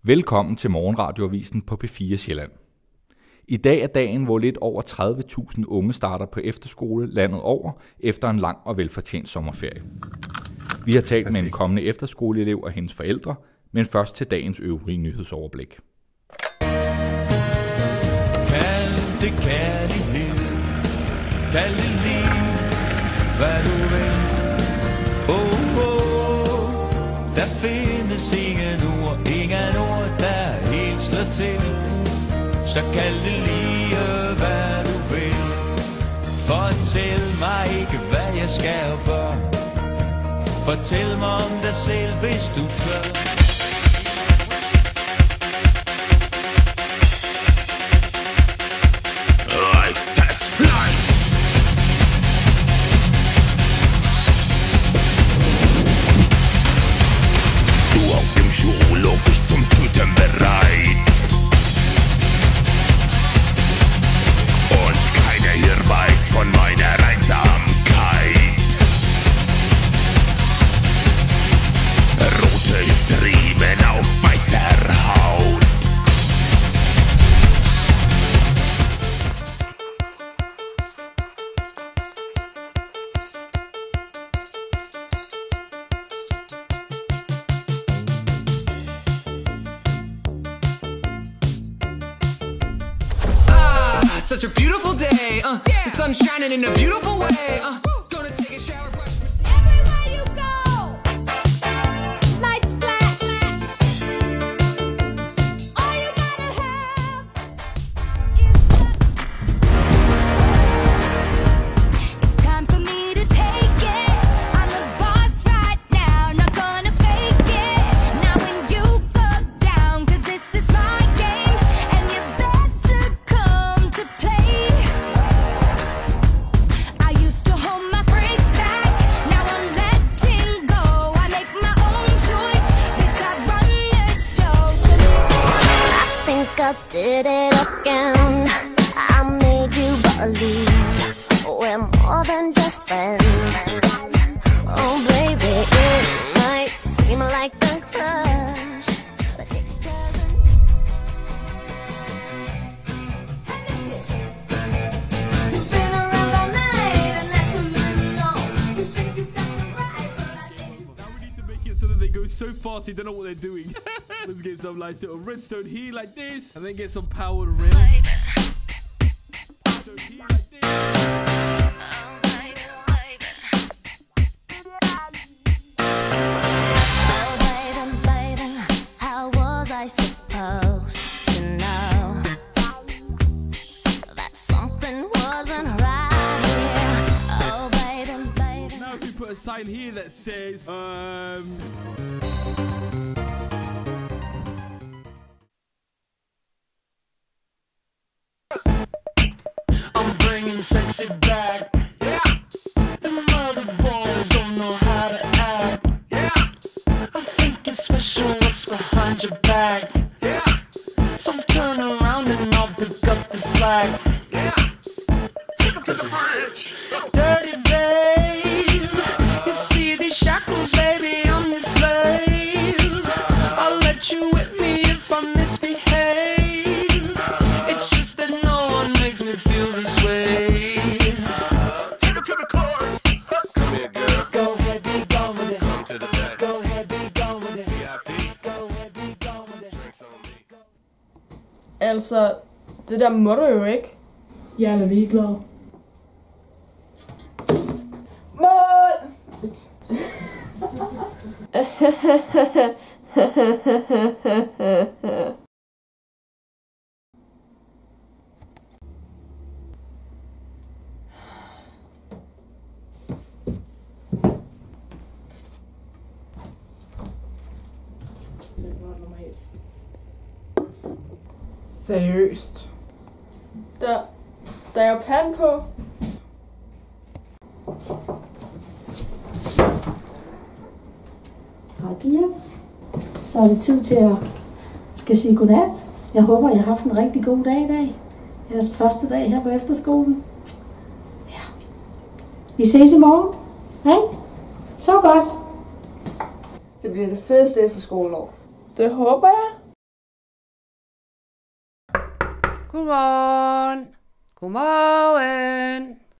Velkommen til Morgenradioavisen på P4 Sjælland. I dag er dagen, hvor lidt over 30.000 unge starter på efterskole landet over efter en lang og velfortjent sommerferie. Vi har talt med en kommende efterskoleelev og hendes forældre, men først til dagens øvrige nyhedsoverblik. Kald det kærlighed, kald det liv, hvad du vil. Der findes ingen ord, der helt slår til. Så kald det lige, hvad du vil. Fortæl mig ikke, hvad jeg skal og bør. Fortæl mig om dig selv, hvis du tør. Lauf ich zum Töten bereit. Und keiner hier weiß von meiner Einsamkeit. Rote Striemen auf weißer Haut. Such a beautiful day, the sun's shining in a beautiful way, gonna take a shower, brush. Everywhere you go, lights flash. All you gotta have is it's time for me to take it. I'm the boss right now, not gonna fake it. Now when you go down, 'cause this is my game, and you better come to play. I used to hold my breath back, now I'm letting go. I make my own choice, bitch, I run the show. So I think I did it again. I made you believe we're more than just friends. Oh baby, it might seem like a crush, but it doesn't. You've been around all night, and that's a no. You think you got the right, but I think you. Now we need to make it so that they go so fast they don't know what they're doing. Let's get some nice little redstone here like this, and then get some powered rail. Redstone here like this. Oh baby, baby, how was I supposed to know that something wasn't right here? Oh baby, baby. Now if we put a sign here that says, I'm bringing sexy back. Yeah. The mother boys don't know how to act. Yeah. I think it's special what's behind your back. Yeah. So turn around and I'll pick up the slack. Yeah. Take up to the bridge. Dirty babe. You see these shackles, baby, I'm your slave. I'll let you whip me if I misbehave. It's just that no one makes me feel this way. Take it to the chorus. Come here, girl. Go ahead, be gone with it. Come to the back. Go ahead, be gone with it. VIP. Go ahead, be gone with it. Drinks on me. Altså, det der må du jo ikke. Jeg er ligeglad. Mål! Seriøst. Der er jo pand på. Hej piger. Så er det tid til at skal sige godnat. Jeg håber, I har haft en rigtig god dag i dag. Jeres første dag her på efterskolen. Ja. Vi ses i morgen. Hej. Så godt. Det bliver det fedeste efterskoleår. Det håber jeg. Godmorgen. Godmorgen.